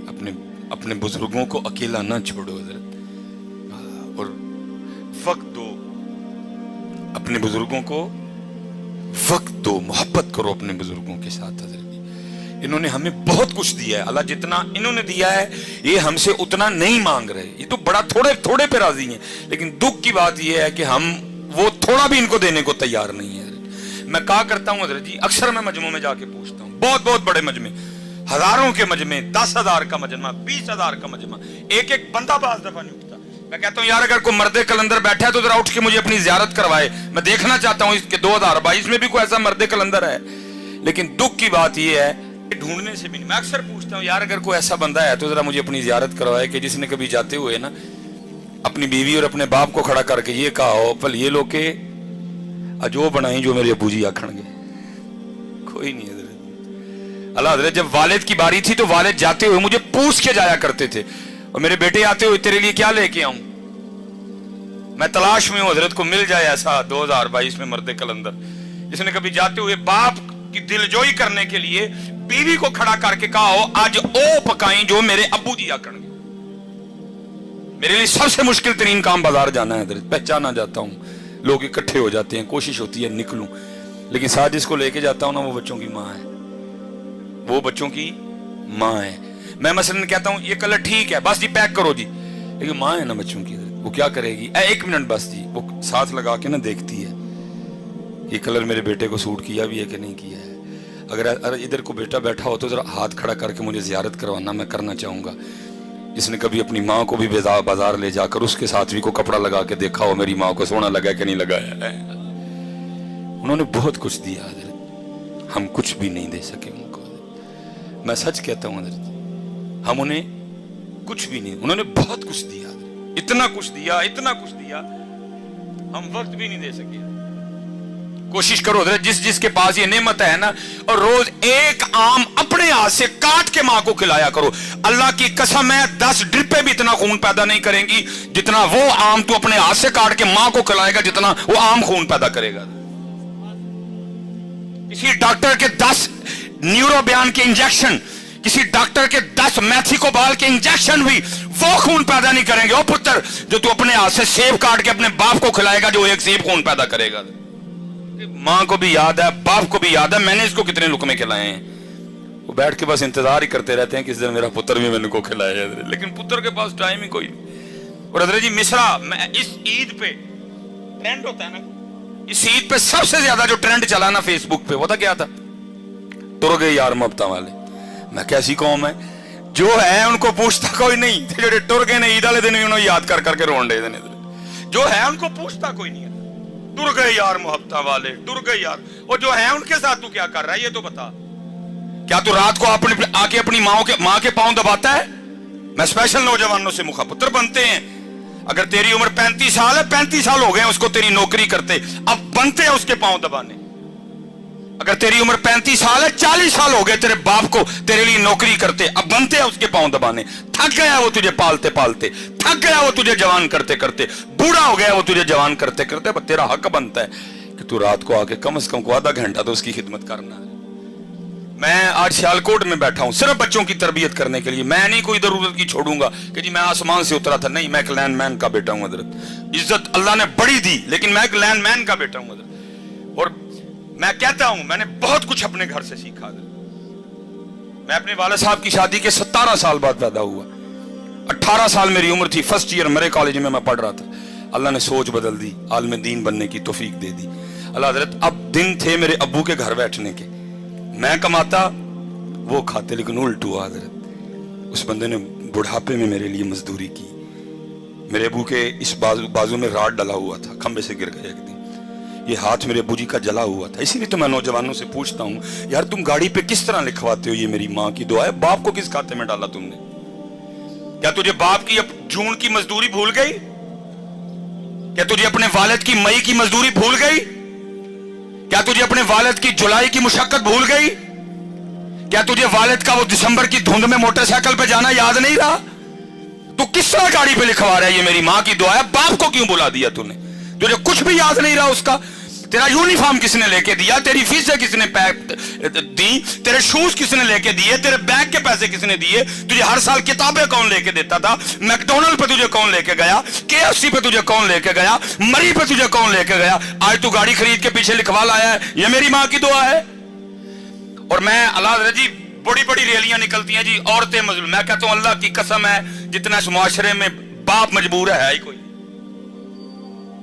अपने बुजुर्गों को अकेला ना छोड़ो हजरत, और वक्त दो अपने बुजुर्गों को, वक्त दो, मोहब्बत करो अपने बुजुर्गों के साथ हजरत। इन्होंने हमें बहुत कुछ दिया है, अल्लाह जितना इन्होंने दिया है ये हमसे उतना नहीं मांग रहे, ये तो बड़ा थोड़े थोड़े पे राजी हैं, लेकिन दुख की बात ये है कि हम वो थोड़ा भी इनको देने को तैयार नहीं है। मैं कहा करता हूँ हजरत जी, अक्सर मैं मजमों में जाके पूछता हूँ, बहुत बहुत बड़े मजमे, हजारों के मजमे, 10,000 का मजमा, 20,000 का मजमा, एक एक बंदा बाज दफा नहीं उठता। मैं कहता हूँ यार अगर कोई मर्दे कलंदर बैठा है तो जरा उठ के मुझे अपनी जियारत करवाए, मैं देखना चाहता हूँ इसके 2022 में भी कोई ऐसा मर्दे कलंदर है। लेकिन दुख की बात यह है ढूंढने से भी नहीं। मैं अक्सर पूछता हूँ यार अगर कोई ऐसा बंदा है तो जरा मुझे अपनी जियारत करवाए कि जिसने कभी जाते हुए ना अपनी बीवी और अपने बाप को खड़ा करके ये कहा हो पल ये लोग के अजो बनाई जो मेरे अबू जी आखणगे। कोई नहीं है अल्लाह हज़रत, जब वालिद की बारी थी तो वालिद जाते हुए मुझे पूछ के जाया करते थे, और मेरे बेटे आते हुए तेरे लिए क्या लेके आऊं। मैं तलाश में हूं हजरत, को मिल जाए ऐसा 2022 में मर्दे कलंदर जिसने कभी जाते हुए बाप की दिलजोई करने के लिए बीवी को खड़ा करके कहा हो आज ओ पकाई जो मेरे अब्बू जी आकणगे। मेरे लिए सबसे मुश्किल तरीन काम बाजार जाना है हजरत, पहचाना जाता हूं, लोग इकट्ठे हो जाते हैं, कोशिश होती है निकलूं, लेकिन साथ जिसको लेके जाता हूं ना वो बच्चों की माँ है, वो बच्चों की माँ है। मैं मसलन कहता हूं ये कलर ठीक है बस जी पैक करो जी, लेकिन माँ है ना बच्चों की, वो क्या करेगी, एक मिनट बस जी, वो साथ लगा के ना देखती है ये कलर मेरे बेटे को सूट किया भी है कि नहीं किया है। अगर इधर को बेटा बैठा हो तो जरा हाथ खड़ा करके मुझे जियारत करवाना, मैं करना चाहूंगा। जिसने कभी अपनी माँ को भी बाजार ले जाकर उसके साथ भी को कपड़ा लगा के देखा हो मेरी माँ को सोना लगा कि नहीं लगाया है। उन्होंने बहुत कुछ दिया हजरत, हम कुछ भी नहीं दे सके उनको। मैं सच कहता हूँ हजरत, हम उन्हें कुछ भी नहीं, उन्होंने बहुत कुछ दिया, इतना कुछ दिया, इतना कुछ दिया, हम वक्त भी नहीं दे सके। कोशिश करो हजरत जिस जिसके पास ये नेमत है ना, और रोज एक आम अपने हाथ से काट के मां को खिलाया करो। अल्लाह की कसम है 10 ड्रिपें भी इतना खून पैदा नहीं करेंगी जितना वो आम तू अपने हाथ से काट के मां को खिलाएगा, जितना वो आम खून पैदा करेगा। किसी डॉक्टर के 10 न्यूरो बयान के इंजेक्शन, किसी डॉक्टर के 10 मैथिकोबाल के इंजेक्शन भी वो खून पैदा नहीं करेंगे ओ पुत्र जो तू अपने हाथ से सेब काट के अपने बाप को खिलाएगा, जो एक सेब खून पैदा करेगा। मां को भी याद है, बाप को भी याद है मैंने इसको कितने लुकमे खिलाए हैं। वो बैठ के बस इंतजार ही करते रहते हैं किस दिन मेरा पुत्र भी मैंने को खिलाए, लेकिन पुत्र के पास टाइम ही कोई नहीं। और हजरत जी मिसरा, मैं इस ईद पे ट्रेंड होता है ना, इस ईद पे सबसे ज्यादा जो ट्रेंड चला ना फेसबुक पे, वो था क्या था, तुर गए यार मुहब्बतां वाले। मैं कैसी कौम है जो है उनको पूछता कोई नहीं, जो टुर गए ने ईद वाले दिन उन्होंने याद कर करके रोन दे देने, जो है उनको पूछता कोई नहीं है। टुर गए यार मुहब्बतां वाले, टुर गए यार, और जो है उनके साथ तू क्या कर रहा है ये तो बता। क्या तू रात को अपने आके अपनी माँ के पांव दबाता है। मैं स्पेशल नौजवानों से मुखापुत्र बनते हैं, अगर तेरी उम्र 35 साल है, 35 साल हो गए उसको तेरी नौकरी करते, अब बनते हैं उसके पांव दबाने। अगर तेरी उम्र 35 साल है, 40 साल हो गए तेरे बाप को तेरे लिए नौकरी करते, अब बनते हैं उसके पांव दबाने। थक गया वो तुझे पालते पालते, थक गया वो तुझे जवान करते करते, बूढ़ा हो गया वो तुझे जवान करते करते, पर तेरा हक बनता है कि तू रात को आके कम से कम आधा घंटा तो उसकी खिदमत करना है। मैं आज सियालकोट में बैठा हूं सिर्फ बच्चों की तरबियत करने के लिए। मैं नहीं कोई जरूरत की छोड़ूंगा कि जी मैं आसमान से उतरा था, नहीं, मैं एक लैंडमैन का बेटा हूं हजरत। इज्जत अल्लाह ने बड़ी दी, लेकिन मैं एक लैंडमैन का बेटा हूं हजरत। और मैं कहता हूं मैंने बहुत कुछ अपने घर से सीखा। मैं अपने वाले साहब की शादी के 17 साल बाद पैदा हुआ, 18 साल मेरी उम्र थी, फर्स्ट ईयर मरे कॉलेज में मैं पढ़ रहा था। अल्लाह ने सोच बदल दी, आलिम दीन बनने की तौफीक दे दी अल्लाह हजरत। अब दिन थे मेरे अब्बू के घर बैठने के, मैं कमाता वो खाते, लेकिन उल्ट हुआ हजरत। उस बंदे ने बुढ़ापे में मेरे लिए मजदूरी की। मेरे अब्बू के इस बाजू में राड डला हुआ था, खंबे से गिर गए एक दिन, ये हाथ मेरे अब्बू जी का जला हुआ था। इसीलिए तो मैं नौजवानों से पूछता हूं यार तुम गाड़ी पे किस तरह लिखवाते हो ये मेरी माँ की दुआ है, बाप को किस खाते में डाला तुमने। क्या तुझे बाप की अब जून की मजदूरी भूल गई? क्या तुझे अपने वालिद की मई की मजदूरी भूल गई? क्या तुझे अपने वालिद की जुलाई की मुशक्कत भूल गई? क्या तुझे वालिद का वो दिसंबर की धुंध में मोटरसाइकिल पे जाना याद नहीं रहा? तू किस तरह गाड़ी पे लिखवा रहा है ये मेरी माँ की दुआ है, बाप को क्यों बुला दिया तूने? तुझे कुछ भी याद नहीं रहा उसका? तेरा यूनिफॉर्म किसने लेके दिया, तेरी फीसें किसने दी, तेरे शूज किसने लेके दिए, तेरे बैग के पैसे किसने दिए, तुझे हर साल किताबें कौन लेके देता था, मैकडोनल्ड पे तुझे कौन लेके गया, KFC पे तुझे कौन लेके गया, मरी पे तुझे कौन लेके गया, आज तू गाड़ी खरीद के पीछे लिखवा लाया है, ये मेरी माँ की दुआ है। और मैं अल्लाह जी बड़ी बड़ी रैलियां निकलती हैं जी, औरतें मजलूम, मैं कहता हूं अल्लाह की कसम है जितना इस मुआशरे में बाप मजबूर है ही कोई,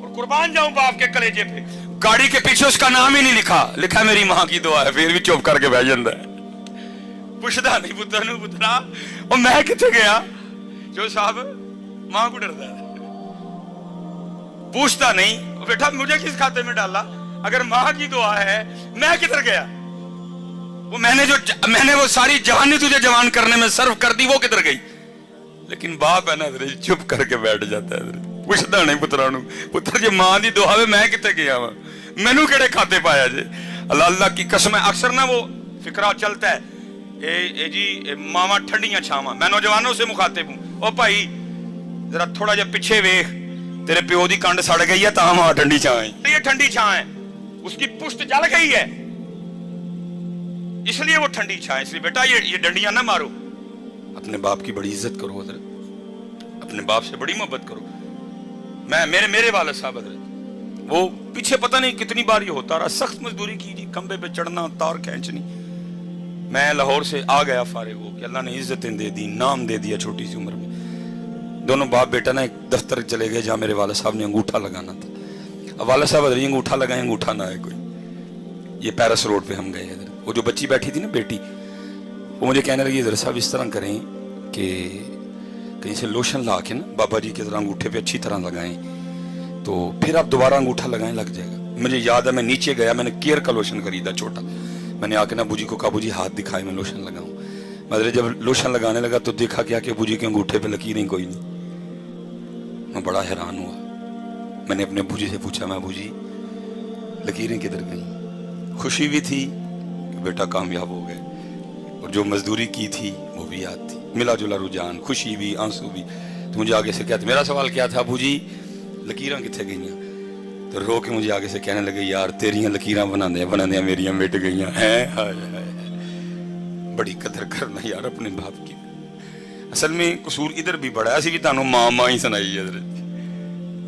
और कुर्बान जाऊं बाप के कलेजे पे, गाड़ी के पीछे उसका नाम ही नहीं लिखा, लिखा मेरी मां की दुआ है, फिर भी चुप करके बह जाता है, पुछदा नहीं पुत्र नूं पुत्रा और मैं किथे गया, जो साहब मां को डरदा है, पूछता नहीं बेटा मुझे किस खाते में डाला, अगर मां की दुआ है मैं किधर गया, वो मैंने वो सारी जवानी तुझे जवान करने में सर्व कर दी, वो किधर गई। लेकिन बाप है ना चुप करके बैठ जाता है, पुछदा नहीं पुत्रा नूं पुत्र जी मां दी दुआ वे मैं किथे गया वा, मैनू केड़े खाते पाया जे। अल्लाह अल्लाह की कसम है, अक्सर ना वो फिक्रा चलता है ए जी मावा ठंडियां छावां, मैं नौजवानों से मुखातिब हूं, ओ भाई जरा थोड़ा जिहा पिछे वेख, तेरे प्यो दी कंड सड़ गई है तां मां ठंडी छां है, ये ठंडी छां है, उसकी पुष्ट जल गई है इसलिए वो ठंडी छां है, इसलिए बेटा ये डंडियां ना मारो, अपने बाप की बड़ी इज्जत करो हजरत, अपने बाप से बड़ी मोहब्बत करो। मैं मेरे वाले साहब हजरत वो पीछे पता नहीं कितनी बार ये होता रहा, सख्त मजदूरी की जी, खंबे पे चढ़ना तार खींचनी, मैं लाहौर से आ गया फारिग हो कि अल्लाह ने इज्जतें दे दी, नाम दे दिया छोटी सी उम्र में। दोनों बाप बेटा ना एक दफ्तर चले गए जहां मेरे वाले साहब ने अंगूठा लगाना था, अब वाले साहब हजरत अंगूठा लगाए, अंगूठा ना है कोई, ये पैरिस रोड पे हम गए इधर, वो जो बच्ची बैठी थी ना बेटी, वो मुझे कहने लगी इधर साहब इस तरह करें कि कहीं से लोशन ला के ना बाबा जी की तरह अंगूठे पे अच्छी तरह लगाएं, तो फिर आप दोबारा अंगूठा लगाएं लग जाएगा। मुझे याद है मैं नीचे गया, मैंने केयर का लोशन खरीदा छोटा, मैंने आके ना बूजी को कहा बूजी हाथ दिखाए मैं लोशन लगाऊं, मतलब जब लोशन लगाने लगा तो देखा क्या कि बूजी के अंगूठे पे लकीरें कोई नहीं, मैं बड़ा हैरान हुआ, मैंने अपने बूजी से पूछा मैं बूजी लकीरें किधर गई, खुशी भी थी कि बेटा कामयाब हो गए, और जो मजदूरी की थी वो भी याद थी, मिला जुला रुझान, खुशी भी आंसू भी। तो मुझे आगे से कहते, मेरा सवाल क्या था अबू जी लकीरां किथे गईयां, तो रो के मुझे आगे से कहने लगे यार तेरियां लकीरां बनाने मेरियां मिट गईयां हैं, हाय हाय बड़ी कदर करना यार अपने बाप की। असल में कसूर इधर भी बड़ा है, असी भी तुहानू मां ही सुनाई है,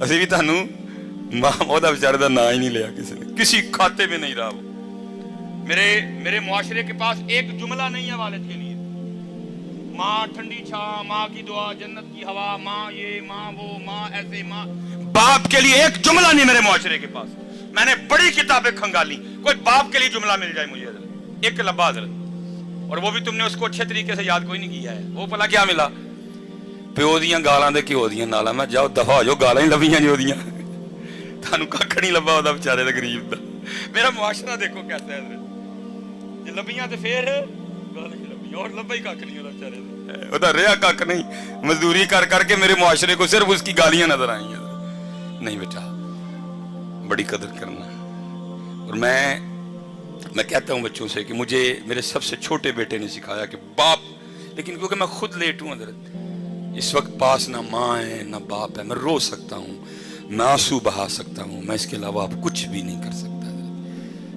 असी भी तुहानू मां ओदा बेचारे दा नाम ही नहीं लिया किसी ने, किसी खाते में नहीं रहा वो। मेरे मुआशरे के पास एक जुमला नहीं है वालिद के लिए, माँ ठंडी छां, माँ की दुआ, जन्नत की हवा, माँ ये माँ वो माँ ऐसे माँ, बाप के लिए एक जुमला नहीं मेरे मुआशरे के पास। मैंने बड़ी किताबें खंगाली, कोई बाप के लिए जुमला मिल जाए मुझे एक लब्बा हजरत, और वो भी तुमने उसको अच्छे तरीके से याद कोई नहीं किया है। वो भला क्या मिला, प्यो दियां गालां दे घ्यो दियां नालां, मैं जाओ दफा हो जाओ, गालां ही लभियां जी ओदियां, थानू कख नहीं लब्बा ओदा बेचारे दा गरीब दा। मेरा मुआशरा देखो कैसा है हजरत, जे लभियां ते फिर गालां ही लभियां, और लब्बा ही कख नहीं ओदा बेचारे दा, ओदा रिहा कख नहीं, मजदूरी कर करके मेरे मुआशरे को सिर्फ उसकी गालियां नजर आई हैं। नहीं बेटा बड़ी कदर करना, और मैं कहता हूं बच्चों से कि मुझे मेरे सबसे छोटे बेटे ने सिखाया कि बाप, लेकिन क्योंकि मैं खुद लेट हूं हजरत, इस वक्त पास ना माँ है ना बाप है, मैं रो सकता हूं, मैं आंसू बहा सकता हूं, मैं इसके अलावा आप कुछ भी नहीं कर सकता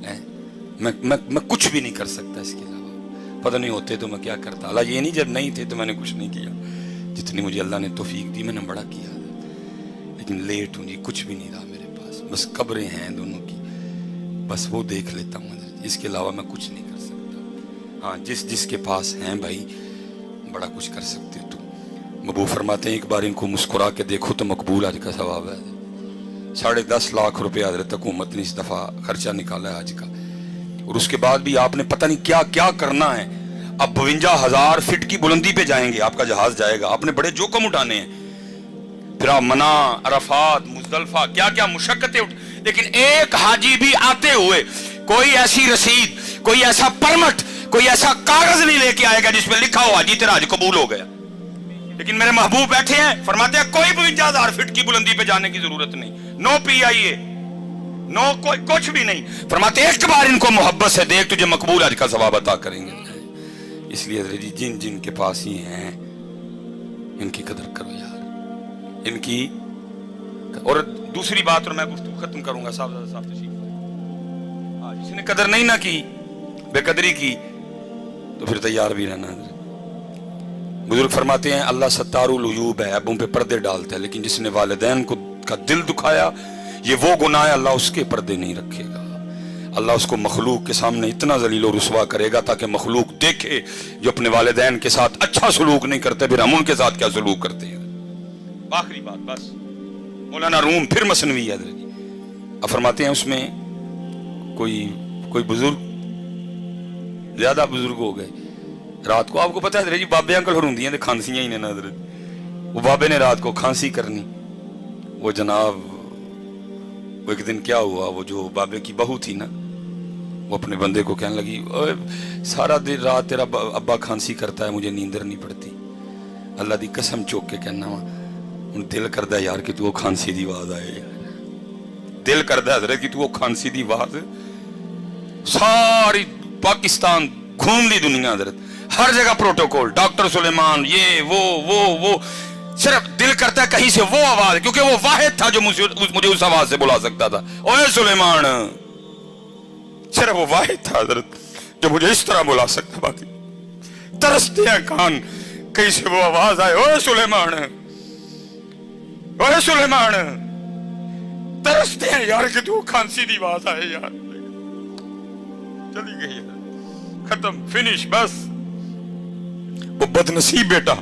है, मैं कुछ भी नहीं कर सकता इसके अलावा। पता नहीं होते तो मैं क्या करता, अल्लाह ये नहीं जब नहीं थे तो मैंने कुछ नहीं किया, जितनी मुझे अल्लाह ने तौफीक दी मैंने बड़ा किया, लेकिन लेट हूं जी, कुछ भी नहीं रहा मेरे पास, बस कब्रें हैं दोनों की, बस वो देख लेता हूँ, इसके अलावा मैं कुछ नहीं कर सकता। हाँ जिसके पास हैं भाई बड़ा कुछ कर सकते हो तुम। मबू फरमाते हैं एक बार इनको मुस्कुरा के देखो तो मकबूल आज का सवाब है। 10.5 लाख रुपए हजरत हुकूमत ने इस दफा खर्चा निकाला है आज का, और उसके बाद भी आपने पता नहीं क्या क्या करना है। अब 52,000 फीट की बुलंदी पे जाएंगे, आपका जहाज जाएगा, आपने बड़े जोखम उठाने हैं, फिर आप मना, अरफात, मुजदलफा, क्या क्या मुशक्कतें लेकिन एक हाजी भी आते हुए कोई ऐसी रसीद, कोई ऐसा परमिट, कोई ऐसा कागज नहीं लेके आएगा जिसमें लिखा हो हाजी तेरा हज कबूल हो गया। लेकिन मेरे महबूब बैठे हैं, फरमाते हैं कोई 52,000 फीट की बुलंदी पे जाने की जरूरत नहीं, नो PIA, नो कोई कुछ भी नहीं, फरमाते एक बार इनको मोहब्बत से देख तुझे मकबूल हज का सवाब अता करेंगे। इसलिए जी जिन जिन के पास ही हैं इनकी कदर करो यार, इनकी। और दूसरी बात, और मैं गुफ्तगू खत्म करूंगा साहब तशरीफ जिसने कदर नहीं ना की, बेकदरी की, तो फिर तैयार भी रहना। बुजुर्ग फरमाते हैं अल्लाह सत्तारुल उयूब है, ऐबों पे पर्दे डालता है, लेकिन जिसने वालिदैन को का दिल दुखाया, ये वो गुनाह है, अल्लाह उसके पर्दे नहीं रखेगा। अल्लाह उसको मखलूक के सामने इतना जलील और रुसवा करेगा ताकि मखलूक देखे जो अपने वालिदैन के साथ अच्छा सलूक नहीं करते, फिर हम उनके साथ क्या सलूक करते हैं। आखिरी बात बस, मौलाना रूम फिर मसनवी है। अब फरमाते हैं उसमें कोई बुजुर्ग, ज्यादा बुजुर्ग हो गए, रात को आपको पता है जी बाबे अंकल होंदियां ते खांसियां ही ने ना, वो बाबे ने रात को खांसी करनी। वो जनाब, वो एक दिन क्या हुआ, वो जो बाबे की बहू थी ना, वो अपने बंदे को कहने लगी, ओए सारा दिन रात तेरा अब्बा खांसी करता है, मुझे नींदर नहीं पड़ती। अल्लाह दी कसम चौक के कहना वा, हुण दिल करदा यार कि तू वो खांसी दी आवाज आए यार, दिल करदा हजरत कि तू वो खांसी दी आवाज सारी पाकिस्तान घूम ली दुनिया हजरत, हर जगह प्रोटोकॉल, डॉक्टर सुलेमान, ये वो सिर्फ दिल करता है कहीं से वो आवाज, क्योंकि वो वाहिद था जो मुझे उस आवाज से बुला सकता था। ओए सुलेमान, सिर्फ वो वाहिद था हजरत जो मुझे इस तरह बुला सकता। बाकी तरसते हैं कान कहीं से वो आवाज आए, ओए सुलेमान, ओए सुलेमान, तरसते हैं यार कि तू खांसी दी आवाज आए यार। चली गई, खत्म, फिनिश, बस। वो बदनसीब बेटा,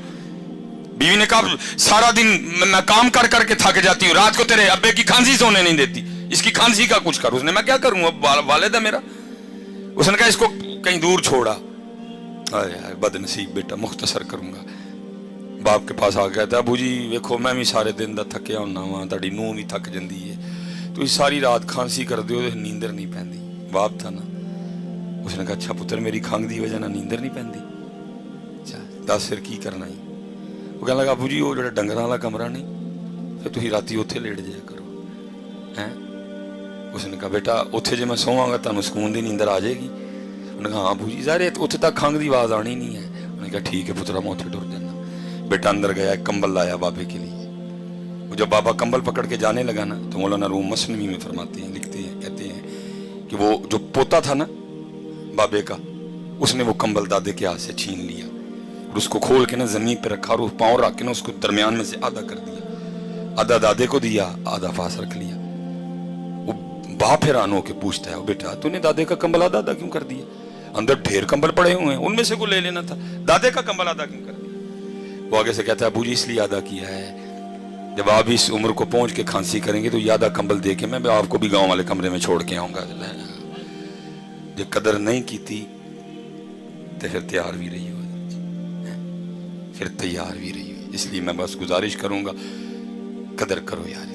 बीवी ने कहा सारा दिन मैं काम कर करके थक जाती हूँ, रात को तेरे अब्बे की खांसी सोने नहीं देती, इसकी खांसी का कुछ कर। उसने, मैं क्या करूँ, अब वालिद है मेरा। उसने कहा इसको कहीं दूर छोड़ा। यार बदनसीब बेटा, मुख्तसर करूंगा। बाप के पास आ गया था, अबू जी वेखो मैं भी सारे दिन का थकिया होना वा, ताड़ी नूह भी थक जाती है, तो सारी रात खांसी कर दो, नींदर नहीं पैंदी। बाप था ना, उसने कहा अच्छा पुत्र मेरी खंघ की वजह ना नींदर नहीं पैंदी, अच्छा दस फिर की करना ही। वो कहने लगा अबू जी वो जो डंगर वाला कमरा नहीं, फिर तुम राती उत्थे लेट जाया करो हैं। उसने कहा बेटा उत्थे जे मैं सोवांगा तुहानू सुकून दी नींदर आ जाएगी। उन्होंने कहा हाँ अबू जी, ज़ाहिर है उत्थे तक खंघ की आवाज़ आनी नहीं है। उन्होंने कहा ठीक है पुत्रा मैं उत्थे टुर जाना। बेटा अंदर गया, एक कंबल लाया बाबे के लिए। वो जब बाबा कंबल पकड़ के जाने लगा ना, तो मौलाना रूम मसनवी में फरमाते हैं, लिखते हैं, कहते हैं कि वो जो पोता था ना बाबे का, उसने वो कंबल दादे के हाथ से छीन लिया और उसको खोल के ना जमीन पे रखा और पाँव रख के ना उसको दरमियान में से आधा कर दिया, आधा दादे को दिया, आधा पास रख लिया। वो बाप हैरान होके पूछता है, बेटा तूने दादे का कंबल आधा क्यों कर दिया? अंदर ढेर कंबल पड़े हुए हैं, उनमें से को ले लेना था, दादे का कंबल आधा क्यों कर दिया? वो आगे से कहता है अबू जी इसलिए आधा किया है, जब आप इस उम्र को पहुंच के खांसी करेंगे तो ये आधा कंबल दे के मैं आपको भी गांव वाले कमरे में छोड़ के आऊंगा। जो कदर नहीं की थी तो फिर तैयार भी रही हो, फिर तैयार भी रही हो। इसलिए मैं बस गुजारिश करूंगा कदर करो यार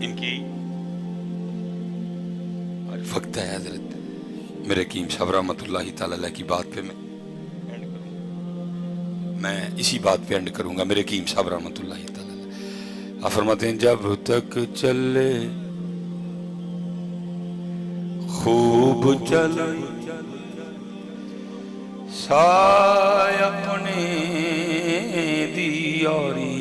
इनकी। वक्त है हजरत मेरे कीम साहब रहमतुल्लाहि तआला अलैह की बात पे मैं इसी बात पे एंड करूंगा। मेरे कीम साहब रहमतुल्लाहि तआला अलैह फरमाते हैं, जब तक चले खूब चले साय अपने दी यारी,